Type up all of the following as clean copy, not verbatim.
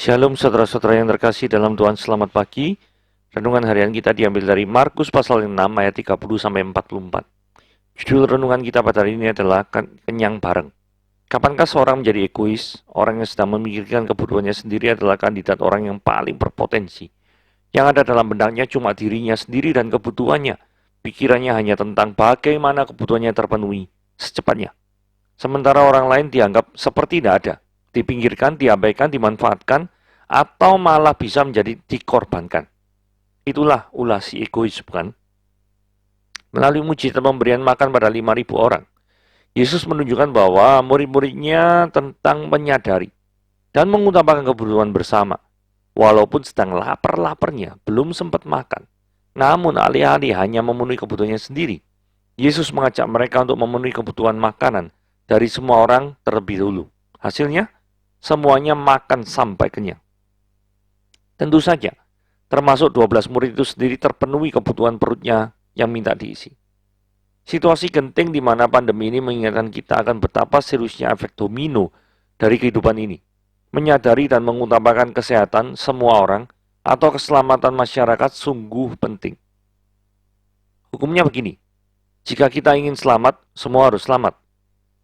Shalom saudara-saudara yang terkasih dalam Tuhan, selamat pagi. Renungan harian kita diambil dari Markus pasal 6 ayat 30 sampai 44. Judul renungan kita pada hari ini adalah kenyang bareng. Kapankah seorang menjadi egois? Orang yang sedang memikirkan kebutuhannya sendiri adalah kandidat orang yang paling berpotensi. Yang ada dalam benaknya cuma dirinya sendiri dan kebutuhannya. Pikirannya hanya tentang bagaimana kebutuhannya terpenuhi secepatnya. Sementara orang lain dianggap seperti tidak ada, dipinggirkan, diabaikan, dimanfaatkan, atau malah bisa menjadi dikorbankan. Itulah ulah si egois, bukan? Melalui mujizat pemberian makan pada 5.000 orang, Yesus menunjukkan bahwa murid-muridnya tentang menyadari dan mengutamakan kebutuhan bersama. Walaupun sedang lapar-laparnya, belum sempat makan. Namun alih-alih hanya memenuhi kebutuhannya sendiri, Yesus mengajak mereka untuk memenuhi kebutuhan makanan dari semua orang terlebih dulu. Hasilnya, semuanya makan sampai kenyang. Tentu saja, termasuk 12 murid itu sendiri terpenuhi kebutuhan perutnya yang minta diisi. Situasi genting di mana pandemi ini mengingatkan kita akan betapa seriusnya efek domino dari kehidupan ini. Menyadari dan mengutamakan kesehatan semua orang atau keselamatan masyarakat sungguh penting. Hukumnya begini, jika kita ingin selamat, semua harus selamat.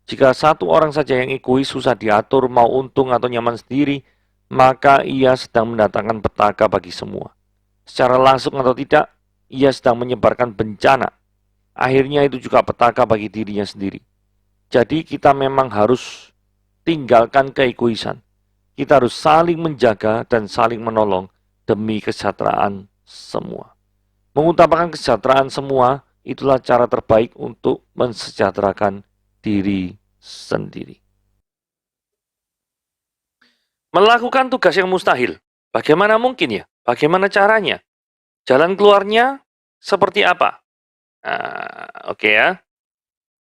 Jika satu orang saja yang egois susah diatur, mau untung atau nyaman sendiri, maka ia sedang mendatangkan petaka bagi semua. Secara langsung atau tidak, ia sedang menyebarkan bencana. Akhirnya itu juga petaka bagi dirinya sendiri. Jadi kita memang harus tinggalkan keegoisan. Kita harus saling menjaga dan saling menolong demi kesejahteraan semua. Mengutamakan kesejahteraan semua, itulah cara terbaik untuk mensejahterakan diri sendiri. Melakukan tugas yang mustahil. Bagaimana mungkin ya? Bagaimana caranya? Jalan keluarnya seperti apa? Oke ya.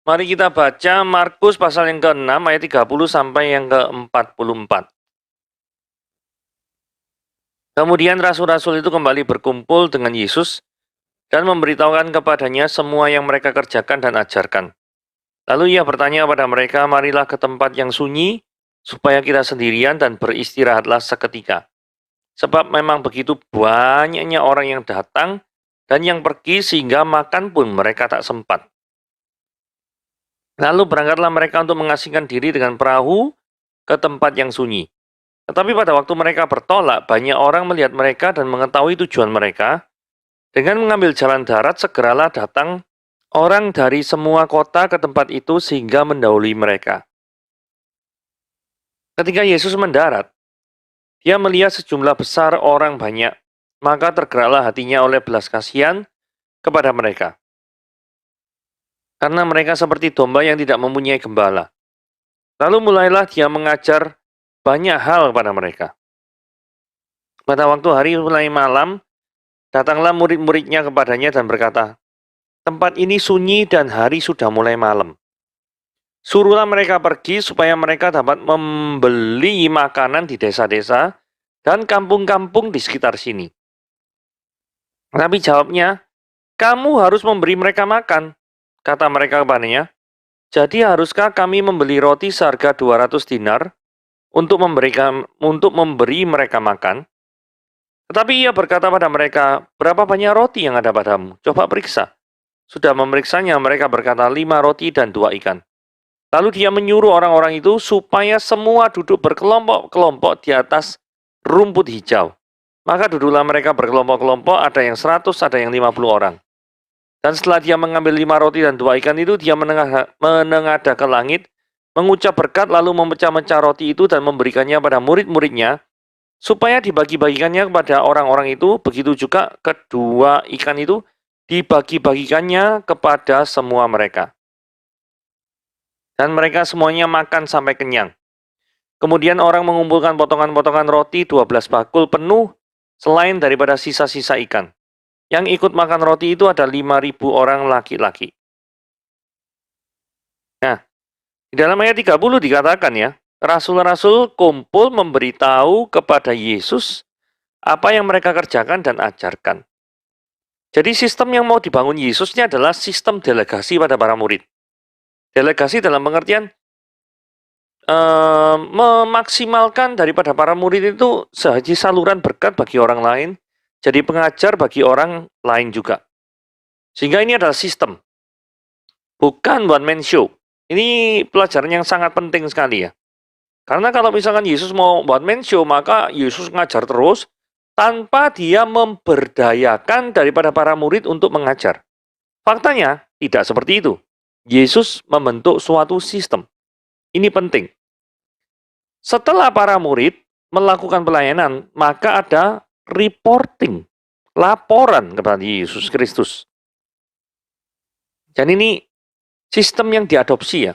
Mari kita baca Markus pasal yang ke-6 ayat 30 sampai yang ke-44. Kemudian rasul-rasul itu kembali berkumpul dengan Yesus dan memberitahukan kepadanya semua yang mereka kerjakan dan ajarkan. Lalu ia bertanya kepada mereka, marilah ke tempat yang sunyi, supaya kita sendirian dan beristirahatlah seketika. Sebab memang begitu banyaknya orang yang datang dan yang pergi sehingga makan pun mereka tak sempat. Lalu berangkatlah mereka untuk mengasingkan diri dengan perahu ke tempat yang sunyi. Tetapi pada waktu mereka bertolak, banyak orang melihat mereka dan mengetahui tujuan mereka. Dengan mengambil jalan darat, segeralah datang orang dari semua kota ke tempat itu sehingga mendahului mereka. Ketika Yesus mendarat, dia melihat sejumlah besar orang banyak, maka tergeraklah hatinya oleh belas kasihan kepada mereka. Karena mereka seperti domba yang tidak mempunyai gembala. Lalu mulailah dia mengajar banyak hal kepada mereka. Pada waktu hari mulai malam, datanglah murid-muridnya kepadanya dan berkata, tempat ini sunyi dan hari sudah mulai malam. Suruhlah mereka pergi supaya mereka dapat membeli makanan di desa-desa dan kampung-kampung di sekitar sini. Tapi jawabnya, kamu harus memberi mereka makan, kata mereka kepadanya. Jadi haruskah kami membeli roti seharga 200 dinar untuk memberi mereka makan? Tetapi ia berkata pada mereka, berapa banyak roti yang ada padamu? Coba periksa. Sudah memeriksanya, mereka berkata 5 roti dan 2 ikan. Lalu dia menyuruh orang-orang itu supaya semua duduk berkelompok-kelompok di atas rumput hijau. Maka duduklah mereka berkelompok-kelompok, ada yang 100, ada yang 50 orang. Dan setelah dia mengambil 5 roti dan 2 ikan itu, dia menengadah ke langit, mengucap berkat lalu memecah-mecah roti itu dan memberikannya pada murid-muridnya, supaya dibagi-bagikannya kepada orang-orang itu, begitu juga kedua ikan itu dibagi-bagikannya kepada semua mereka. Dan mereka semuanya makan sampai kenyang. Kemudian orang mengumpulkan potongan-potongan roti 12 bakul penuh selain daripada sisa-sisa ikan. Yang ikut makan roti itu ada 5.000 orang laki-laki. Nah, di dalam ayat 30 dikatakan ya, rasul-rasul kumpul memberitahu kepada Yesus apa yang mereka kerjakan dan ajarkan. Jadi sistem yang mau dibangun Yesusnya adalah sistem delegasi pada para murid. Delegasi dalam pengertian memaksimalkan daripada para murid itu sehaji saluran berkat bagi orang lain, jadi pengajar bagi orang lain juga. Sehingga ini adalah sistem, bukan one man show. Ini pelajaran yang sangat penting sekali ya. Karena kalau misalkan Yesus mau one man show, maka Yesus ngajar terus tanpa dia memberdayakan daripada para murid untuk mengajar. Faktanya tidak seperti itu. Yesus membentuk suatu sistem. Ini penting. Setelah para murid melakukan pelayanan, maka ada reporting, laporan kepada Yesus Kristus. Dan ini sistem yang diadopsi ya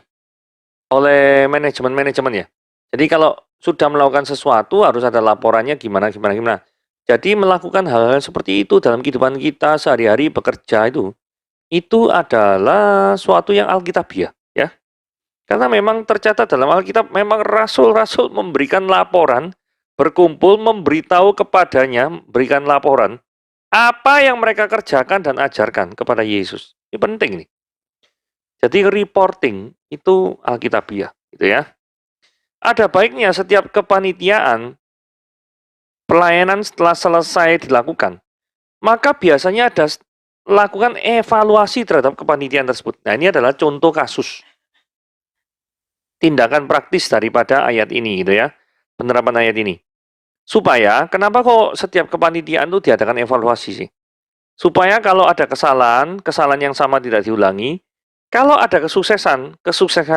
oleh manajemen-manajemen ya. Jadi kalau sudah melakukan sesuatu harus ada laporannya gimana. Jadi melakukan hal-hal seperti itu dalam kehidupan kita sehari-hari bekerja itu adalah suatu yang alkitabiah ya. Karena memang tercatat dalam Alkitab memang rasul-rasul memberikan laporan, berkumpul memberitahu kepadanya, berikan laporan apa yang mereka kerjakan dan ajarkan kepada Yesus. Ini penting nih. Jadi reporting itu alkitabiah gitu ya. Ada baiknya setiap kepanitiaan pelayanan setelah selesai dilakukan, maka biasanya ada lakukan evaluasi terhadap kepanitiaan tersebut. Nah, ini adalah contoh kasus tindakan praktis daripada ayat ini gitu ya. Penerapan ayat ini. Supaya kenapa kok setiap kepanitiaan itu diadakan evaluasi sih? Supaya kalau ada kesalahan yang sama tidak diulangi. Kalau ada kesuksesan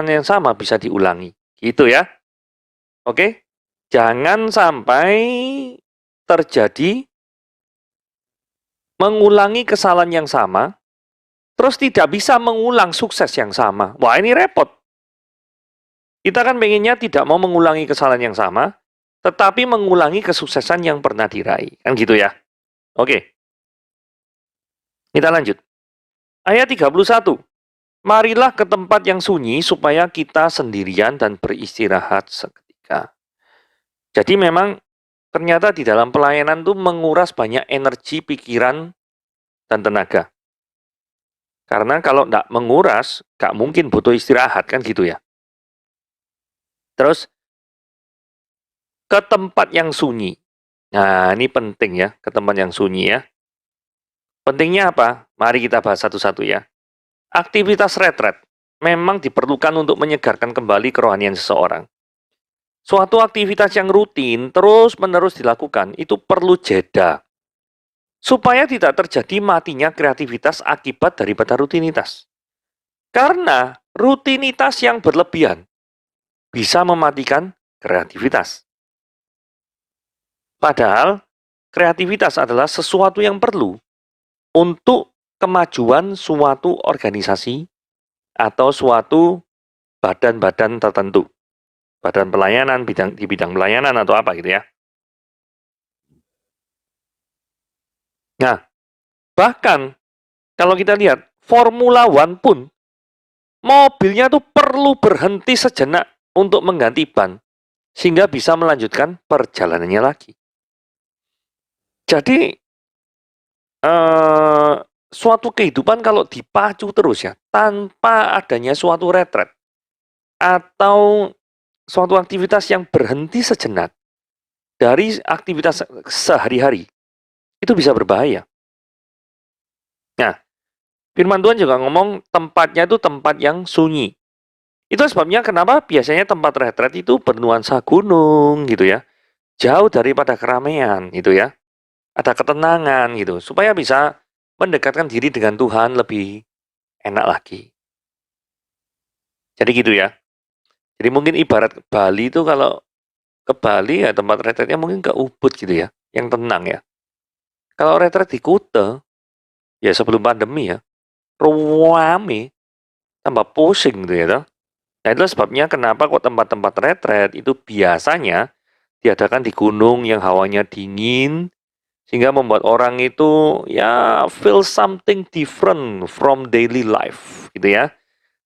yang sama bisa diulangi. Gitu ya. Oke? Jangan sampai terjadi mengulangi kesalahan yang sama, terus tidak bisa mengulang sukses yang sama. Wah, ini repot. Kita kan pengennya tidak mau mengulangi kesalahan yang sama, tetapi mengulangi kesuksesan yang pernah diraih. Kan gitu ya. Oke. Kita lanjut. Ayat 31. Marilah ke tempat yang sunyi supaya kita sendirian dan beristirahat seketika. Jadi memang ternyata di dalam pelayanan itu menguras banyak energi, pikiran, dan tenaga. Karena kalau tidak menguras, nggak mungkin butuh istirahat, kan gitu ya. Terus, ke tempat yang sunyi. Nah, ini penting ya, ke tempat yang sunyi ya. Pentingnya apa? Mari kita bahas satu-satu ya. Aktivitas retret memang diperlukan untuk menyegarkan kembali kerohanian seseorang. Suatu aktivitas yang rutin terus-menerus dilakukan itu perlu jeda. Supaya tidak terjadi matinya kreativitas akibat daripada rutinitas. Karena rutinitas yang berlebihan bisa mematikan kreativitas. Padahal kreativitas adalah sesuatu yang perlu untuk kemajuan suatu organisasi atau suatu badan-badan tertentu. Badan pelayanan, di bidang pelayanan atau apa gitu ya. Nah, bahkan kalau kita lihat Formula One pun mobilnya tuh perlu berhenti sejenak untuk mengganti ban sehingga bisa melanjutkan perjalanannya lagi. Jadi suatu kehidupan kalau dipacu terus ya, tanpa adanya suatu retret atau suatu aktivitas yang berhenti sejenak dari aktivitas sehari-hari, itu bisa berbahaya. Nah, firman Tuhan juga ngomong tempatnya itu tempat yang sunyi. Itu sebabnya kenapa biasanya tempat retret itu bernuansa gunung gitu ya, jauh daripada keramaian gitu ya. Ada ketenangan gitu, supaya bisa mendekatkan diri dengan Tuhan lebih enak lagi. Jadi gitu ya. Jadi mungkin ibarat Bali itu kalau ke Bali ya tempat retretnya mungkin ke Ubud gitu ya, yang tenang ya. Kalau retret di Kuta, ya sebelum pandemi ya, rame, tambah pusing gitu ya. Toh. Nah itu sebabnya kenapa kok tempat-tempat retret itu biasanya diadakan di gunung yang hawanya dingin, sehingga membuat orang itu ya feel something different from daily life gitu ya.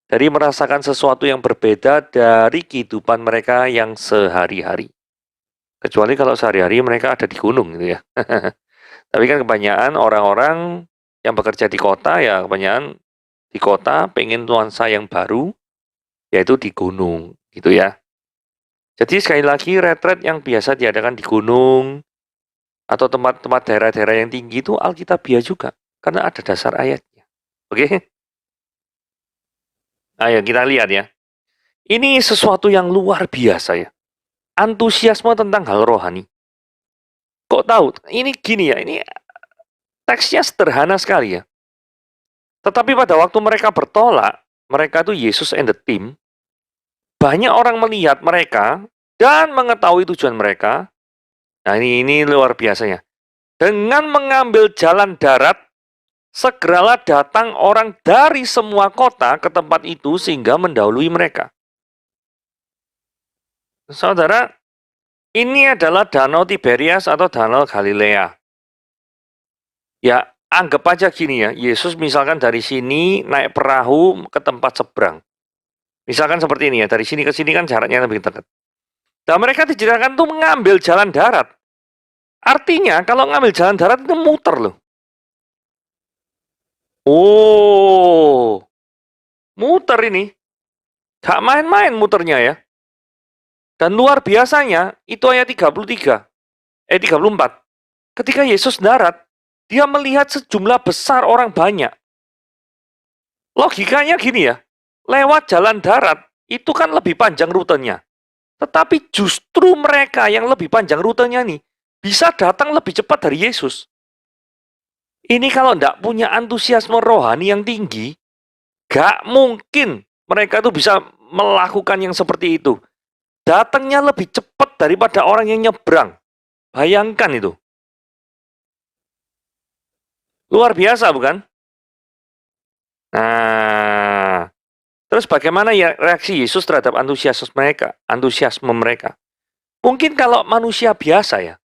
Dari merasakan sesuatu yang berbeda dari kehidupan mereka yang sehari-hari. Kecuali kalau sehari-hari mereka ada di gunung gitu ya. Tapi kan kebanyakan orang-orang yang bekerja di kota ya kebanyakan di kota pengen nuansa yang baru yaitu di gunung gitu ya. Jadi sekali lagi retret yang biasa diadakan di gunung atau tempat-tempat daerah-daerah yang tinggi itu alkitabiah juga karena ada dasar ayatnya. Oke? Ayo kita lihat ya. Ini sesuatu yang luar biasa ya. Antusiasme tentang hal rohani. Kok tahu? Ini gini ya, ini teksnya sederhana sekali ya. Tetapi pada waktu mereka bertolak, mereka itu Yesus and the team, banyak orang melihat mereka dan mengetahui tujuan mereka. Nah ini luar biasanya. Dengan mengambil jalan darat, segeralah datang orang dari semua kota ke tempat itu sehingga mendahului mereka. Saudara, ini adalah Danau Tiberias atau Danau Galilea. Ya, anggap aja gini ya, Yesus misalkan dari sini naik perahu ke tempat seberang. Misalkan seperti ini ya, dari sini ke sini kan jaraknya lebih dekat. Dan mereka diceritakan tuh mengambil jalan darat. Artinya kalau ngambil jalan darat itu muter loh. Oh, muter ini. Gak main-main muternya ya. Dan luar biasanya, itu ayat 34. Ketika Yesus darat, dia melihat sejumlah besar orang banyak. Logikanya gini ya, lewat jalan darat, itu kan lebih panjang rutenya. Tetapi justru mereka yang lebih panjang rutenya nih, bisa datang lebih cepat dari Yesus. Ini kalau tidak punya antusiasme rohani yang tinggi, gak mungkin mereka tuh bisa melakukan yang seperti itu. Datangnya lebih cepat daripada orang yang nyebrang. Bayangkan itu. Luar biasa bukan? Nah, terus bagaimana ya reaksi Yesus terhadap antusiasme mereka? Mungkin kalau manusia biasa ya,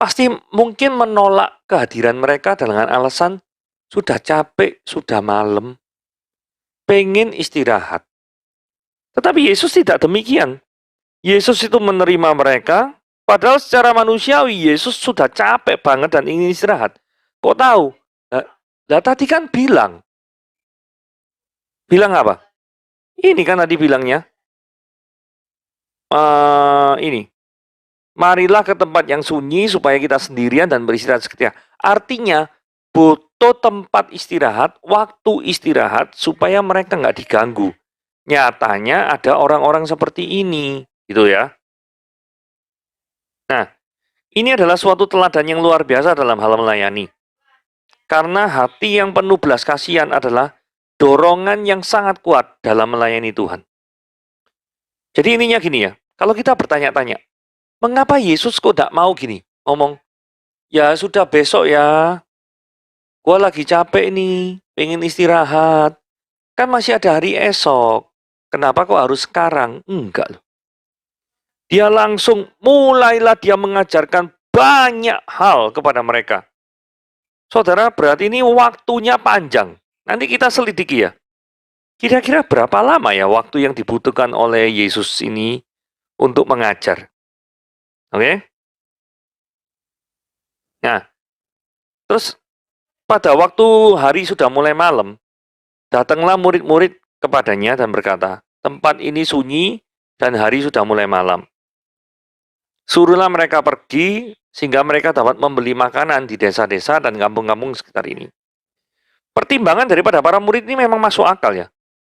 pasti mungkin menolak kehadiran mereka dengan alasan sudah capek, sudah malam, pengen istirahat. Tetapi Yesus tidak demikian. Yesus itu menerima mereka, padahal secara manusiawi Yesus sudah capek banget dan ingin istirahat. Kok tahu? Lah tadi kan bilang apa? Ini kan tadi bilangnya, ini, marilah ke tempat yang sunyi supaya kita sendirian dan beristirahat seketika. Artinya, butuh tempat istirahat, waktu istirahat, supaya mereka nggak diganggu. Nyatanya ada orang-orang seperti ini, gitu ya. Nah, ini adalah suatu teladan yang luar biasa dalam hal melayani. Karena hati yang penuh belas kasihan adalah dorongan yang sangat kuat dalam melayani Tuhan. Jadi ininya gini ya, kalau kita bertanya-tanya, mengapa Yesus kok tidak mau gini, ngomong, ya sudah besok ya, gue lagi capek nih, pengen istirahat, kan masih ada hari esok, kenapa kok harus sekarang? Enggak loh. Dia langsung mulailah dia mengajarkan banyak hal kepada mereka. Saudara, berarti ini waktunya panjang. Nanti kita selidiki ya. Kira-kira berapa lama ya waktu yang dibutuhkan oleh Yesus ini untuk mengajar? Oke? Nah, terus pada waktu hari sudah mulai malam, datanglah murid-murid kepadanya dan berkata, tempat ini sunyi dan hari sudah mulai malam. Suruhlah mereka pergi sehingga mereka dapat membeli makanan di desa-desa dan kampung-kampung sekitar ini. Pertimbangan daripada para murid ini memang masuk akal ya.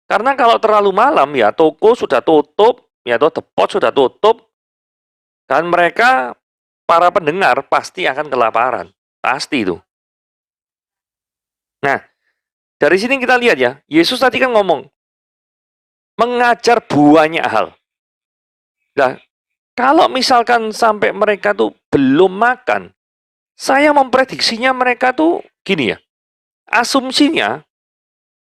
Karena kalau terlalu malam ya toko sudah tutup, ya atau depot sudah tutup, dan mereka para pendengar pasti akan kelaparan. Pasti itu. Nah, dari sini kita lihat ya, Yesus tadi kan ngomong, mengajar banyak hal. Nah, kalau misalkan sampai mereka tuh belum makan, saya memprediksinya mereka tuh gini ya, asumsinya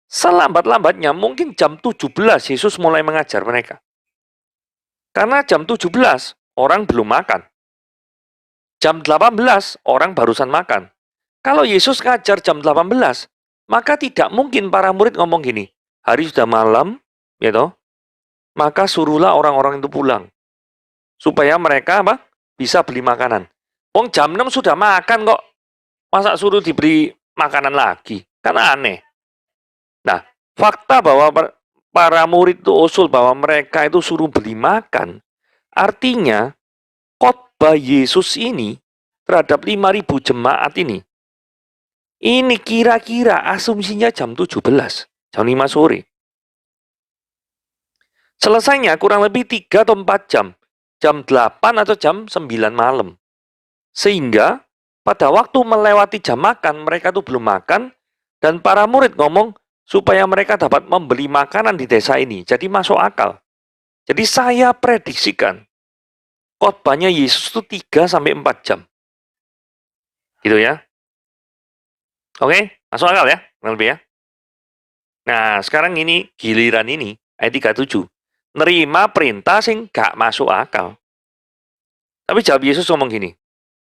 selambat-lambatnya mungkin jam 17 Yesus mulai mengajar mereka. Karena jam 17 orang belum makan. Jam 18 orang barusan makan. Kalau Yesus ngajar jam 18, maka tidak mungkin para murid ngomong gini, hari sudah malam, ya toh, maka suruhlah orang-orang itu pulang. Supaya mereka apa? Bisa beli makanan. Wong jam 6 sudah makan kok. Masa suruh diberi makanan lagi? Kan aneh. Nah, fakta bahwa para murid itu usul bahwa mereka itu suruh beli makan, Artinya, khotbah Yesus ini terhadap 5.000 jemaat ini kira-kira asumsinya jam 17, jam 5 sore. Selesainya kurang lebih 3 atau 4 jam, jam 8 atau jam 9 malam. Sehingga pada waktu melewati jam makan, mereka tuh belum makan, dan para murid ngomong supaya mereka dapat membeli makanan di desa ini. Jadi masuk akal. Jadi saya prediksikan khotbahnya Yesus itu 3 sampai 4 jam. Gitu ya. Oke, masuk akal ya, kurang lebih ya. Nah, sekarang ini giliran ini ayat 37. Nerima perintah sing gak masuk akal. Tapi jawab Yesus ngomong gini,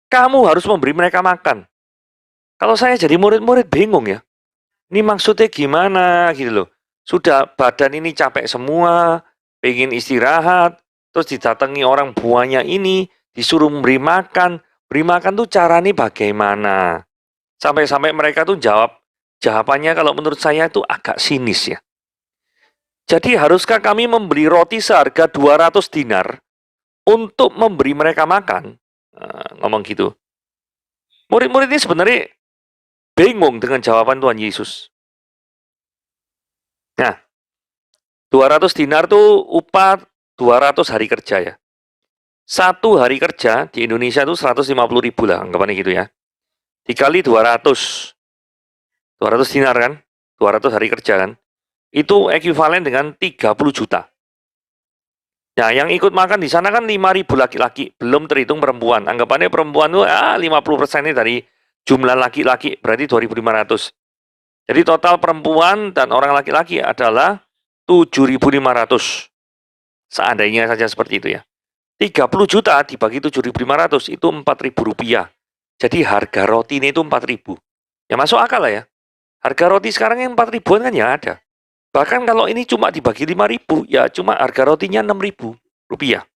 kamu harus memberi mereka makan. Kalau saya jadi murid-murid bingung ya. Ini maksudnya gimana gitu loh. Sudah badan ini capek semua, pengen istirahat, terus didatangi orang buahnya ini, disuruh memberi makan. Beri makan tuh caranya bagaimana? Sampai-sampai mereka tuh jawabannya kalau menurut saya itu agak sinis ya. Jadi haruskah kami membeli roti seharga 200 dinar untuk memberi mereka makan? Ngomong gitu. Murid-murid ini sebenarnya bingung dengan jawaban Tuhan Yesus. Nah, 200 dinar tuh upah 200 hari kerja ya. Satu hari kerja di Indonesia tuh 150.000 lah, anggapannya gitu ya. Dikali 200. 200 dinar kan? 200 hari kerja kan? Itu ekuivalen dengan 30 juta. Nah, yang ikut makan di sana kan 5.000 laki-laki, belum terhitung perempuan. Anggapannya perempuan itu 50% dari jumlah laki-laki, berarti 2.500. Jadi total perempuan dan orang laki-laki adalah 7.500. Seandainya saja seperti itu ya. 30 juta dibagi 7.500 itu 4.000 rupiah. Jadi harga roti ini itu 4.000. Ya masuk akal lah ya. Harga roti sekarang yang 4 ribuan kan ya ada. Bahkan kalau ini cuma dibagi 5.000, ya cuma harga rotinya 6.000 rupiah.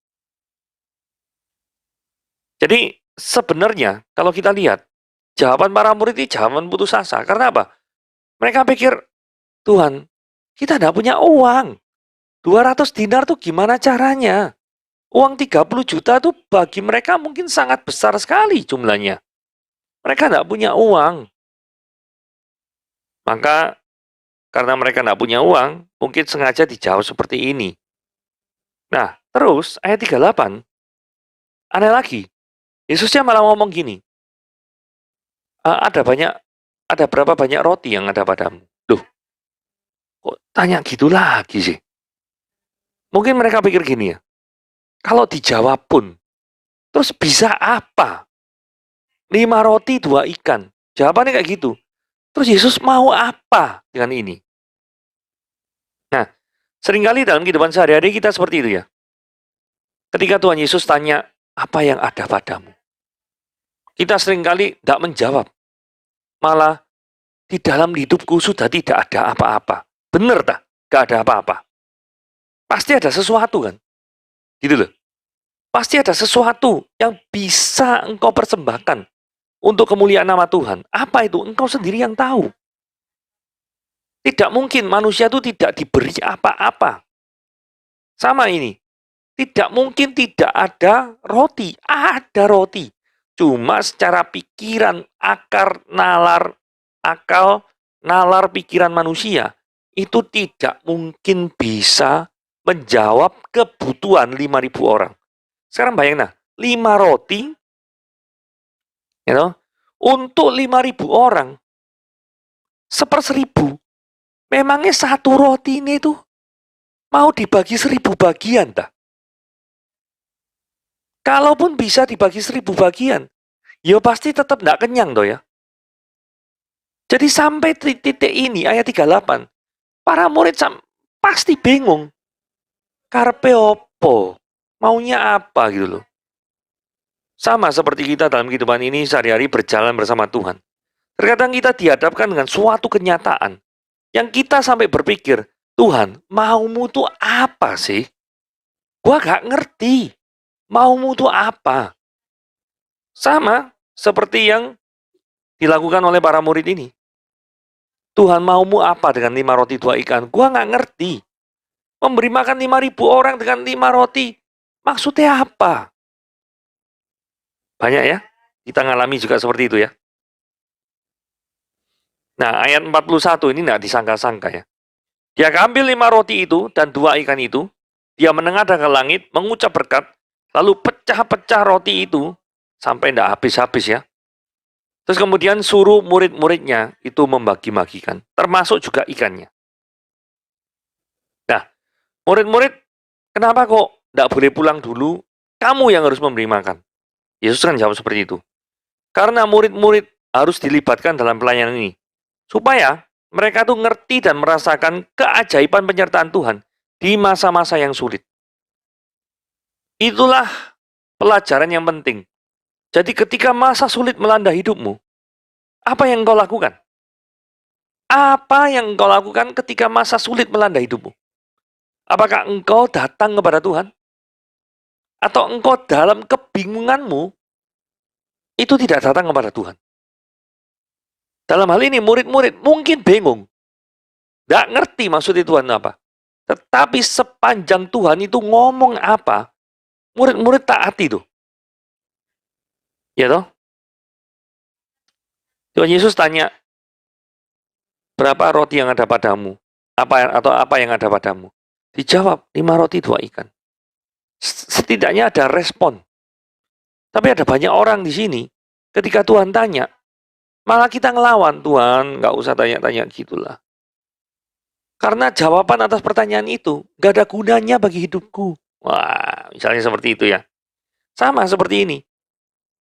Jadi sebenarnya kalau kita lihat, jawaban para murid ini jawaban putus asa. Karena apa? Mereka pikir, Tuhan, kita tidak punya uang. 200 dinar tuh gimana caranya? Uang 30 juta tuh bagi mereka mungkin sangat besar sekali jumlahnya. Mereka tidak punya uang. Maka karena mereka tidak punya uang, mungkin sengaja dijawab seperti ini. Nah, terus ayat 38, aneh lagi. Yesusnya malah ngomong gini, ada berapa banyak roti yang ada padamu? Loh, kok tanya gitu lagi sih? Mungkin mereka pikir gini ya, kalau dijawab pun, terus bisa apa? 5 roti, 2 ikan. Jawabannya kayak gitu. Terus Yesus mau apa dengan ini? Nah, seringkali dalam kehidupan sehari-hari kita seperti itu ya. Ketika Tuhan Yesus tanya, apa yang ada padamu? Kita seringkali tidak menjawab. Malah, di dalam hidupku sudah tidak ada apa-apa. Benar tak? Gak ada apa-apa. Pasti ada sesuatu kan? Gitu loh. Pasti ada sesuatu yang bisa engkau persembahkan untuk kemuliaan nama Tuhan. Apa itu? Engkau sendiri yang tahu. Tidak mungkin manusia itu tidak diberi apa-apa. Sama ini. Tidak mungkin tidak ada roti. Ada roti. Cuma secara pikiran, akal, nalar pikiran manusia, itu tidak mungkin bisa menjawab kebutuhan 5.000 orang. Sekarang bayangin, 5 roti, untuk 5.000 orang, 1/1000. Memangnya satu roti ini tuh mau dibagi 1.000 bagian, tak? Kalaupun bisa dibagi 1.000 bagian, ya pasti tetap tidak kenyang toh ya. Jadi sampai titik ini, ayat 38, para murid pasti bingung. Karpe opo? Maunya apa gitu loh. Sama seperti kita dalam kehidupan ini sehari-hari berjalan bersama Tuhan. Terkadang kita dihadapkan dengan suatu kenyataan yang kita sampai berpikir, Tuhan, maumu tuh apa sih? Gua gak ngerti. Maumu tuh apa? Sama seperti yang dilakukan oleh para murid ini. Tuhan, maumu apa dengan 5 roti 2 ikan? Gua gak ngerti. Memberi makan 5.000 orang dengan 5 roti. Maksudnya apa? Banyak ya, kita ngalami juga seperti itu ya. Nah, ayat 41 ini tidak disangka-sangka ya. Dia ambil 5 roti itu dan 2 ikan itu, dia menengadah ke langit, mengucap berkat, lalu pecah-pecah roti itu sampai tidak habis-habis ya. Terus kemudian suruh murid-muridnya itu membagi-bagikan, termasuk juga ikannya. Nah, murid-murid, kenapa kok tidak boleh pulang dulu? Kamu yang harus memberi makan. Yesus kan jawab seperti itu. Karena murid-murid harus dilibatkan dalam pelayanan ini. Supaya mereka tuh ngerti dan merasakan keajaiban penyertaan Tuhan di masa-masa yang sulit. Itulah pelajaran yang penting. Jadi ketika masa sulit melanda hidupmu, apa yang engkau lakukan? Apa yang engkau lakukan ketika masa sulit melanda hidupmu? Apakah engkau datang kepada Tuhan? Atau engkau dalam kebingunganmu, itu tidak datang kepada Tuhan? Dalam hal ini murid-murid mungkin bingung. Tidak ngerti maksudnya Tuhan apa. Tetapi sepanjang Tuhan itu ngomong apa, murid-murid taati tuh. Ya toh? Tuhan Yesus tanya, berapa roti yang ada padamu? Apa yang ada padamu? Dijawab, 5 roti 2 ikan. Setidaknya ada respon. Tapi ada banyak orang di sini, ketika Tuhan tanya, malah kita ngelawan, Tuhan, nggak usah tanya-tanya gitulah. Karena jawaban atas pertanyaan itu, nggak ada gunanya bagi hidupku. Wah, misalnya seperti itu ya. Sama seperti ini.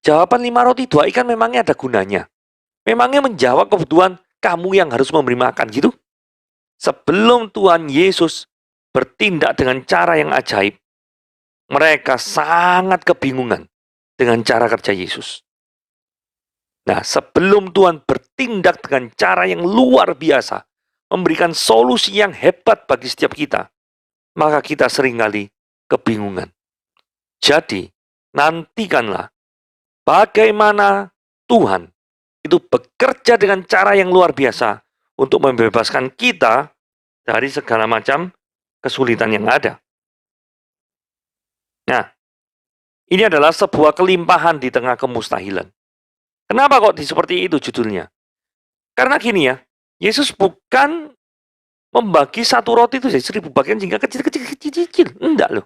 Jawaban 5 roti 2 ikan memangnya ada gunanya. Memangnya menjawab kebutuhan kamu yang harus memberi makan gitu. Sebelum Tuhan Yesus bertindak dengan cara yang ajaib, mereka sangat kebingungan dengan cara kerja Yesus. Nah, sebelum Tuhan bertindak dengan cara yang luar biasa, memberikan solusi yang hebat bagi setiap kita, maka kita seringkali kebingungan. Jadi, nantikanlah bagaimana Tuhan itu bekerja dengan cara yang luar biasa untuk membebaskan kita dari segala macam kesulitan yang ada. Nah, ini adalah sebuah kelimpahan di tengah kemustahilan. Kenapa kok seperti itu judulnya? Karena gini ya, Yesus bukan membagi satu roti itu jadi 1000 bagian sehingga kecil-kecil. Enggak loh.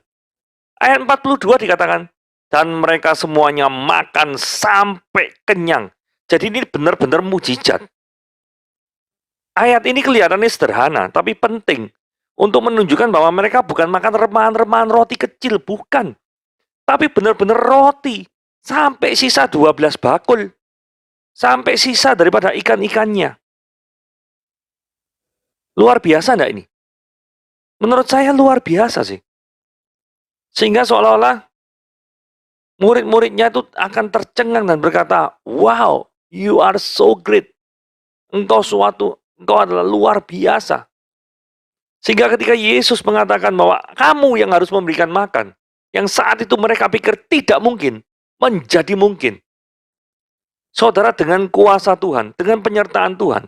Ayat 42 dikatakan, dan mereka semuanya makan sampai kenyang. Jadi ini benar-benar mujizat. Ayat ini kelihatannya sederhana, tapi penting untuk menunjukkan bahwa mereka bukan makan remahan-remahan roti kecil, bukan. Tapi benar-benar roti, sampai sisa 12 bakul. Sampai sisa daripada ikan-ikannya. Luar biasa enggak ini? Menurut saya luar biasa sih. Sehingga seolah-olah murid-muridnya itu akan tercengang dan berkata, wow, you are so great. Engkau adalah luar biasa. Sehingga ketika Yesus mengatakan bahwa kamu yang harus memberikan makan, yang saat itu mereka pikir tidak mungkin, menjadi mungkin. Saudara, dengan kuasa Tuhan, dengan penyertaan Tuhan,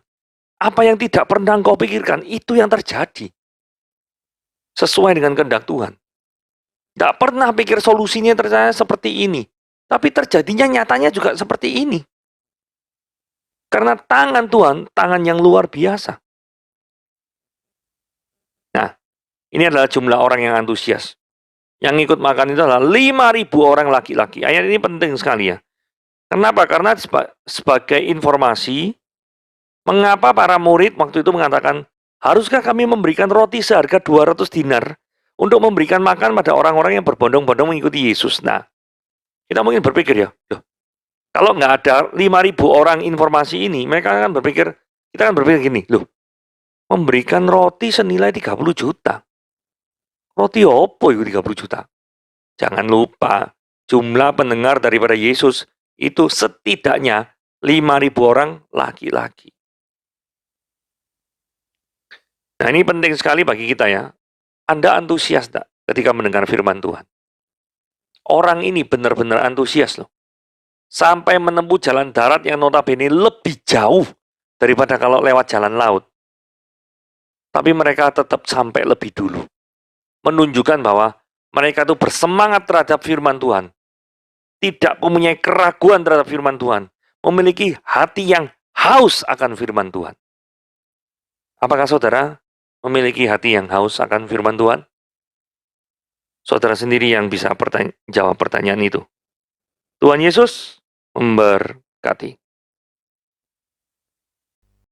apa yang tidak pernah engkau pikirkan, itu yang terjadi. Sesuai dengan kehendak Tuhan. Tidak pernah pikir solusinya ternyata seperti ini. Tapi terjadinya nyatanya juga seperti ini. Karena tangan Tuhan, tangan yang luar biasa. Nah, ini adalah jumlah orang yang antusias. Yang ikut makan itu adalah 5.000 orang laki-laki. Ayat ini penting sekali ya. Kenapa? Karena sebagai informasi, mengapa para murid waktu itu mengatakan, haruskah kami memberikan roti seharga 200 dinar untuk memberikan makan pada orang-orang yang berbondong-bondong mengikuti Yesus. Nah, kita mungkin berpikir ya, kalau nggak ada 5.000 orang informasi ini, kita kan berpikir gini, memberikan roti senilai 30 juta. Roti opo itu 30 juta? Jangan lupa, jumlah pendengar daripada Yesus itu setidaknya 5.000 orang laki-laki. Nah, ini penting sekali bagi kita ya. Anda antusias tak ketika mendengar firman Tuhan? Orang ini benar-benar antusias loh. Sampai menempuh jalan darat yang notabene lebih jauh daripada kalau lewat jalan laut. Tapi mereka tetap sampai lebih dulu. Menunjukkan bahwa Mereka itu bersemangat terhadap firman Tuhan. Tidak mempunyai keraguan terhadap firman Tuhan. Memiliki hati yang haus akan firman Tuhan. Apakah saudara memiliki hati yang haus akan firman Tuhan? Saudara sendiri yang bisa jawab pertanyaan itu. Tuhan Yesus memberkati.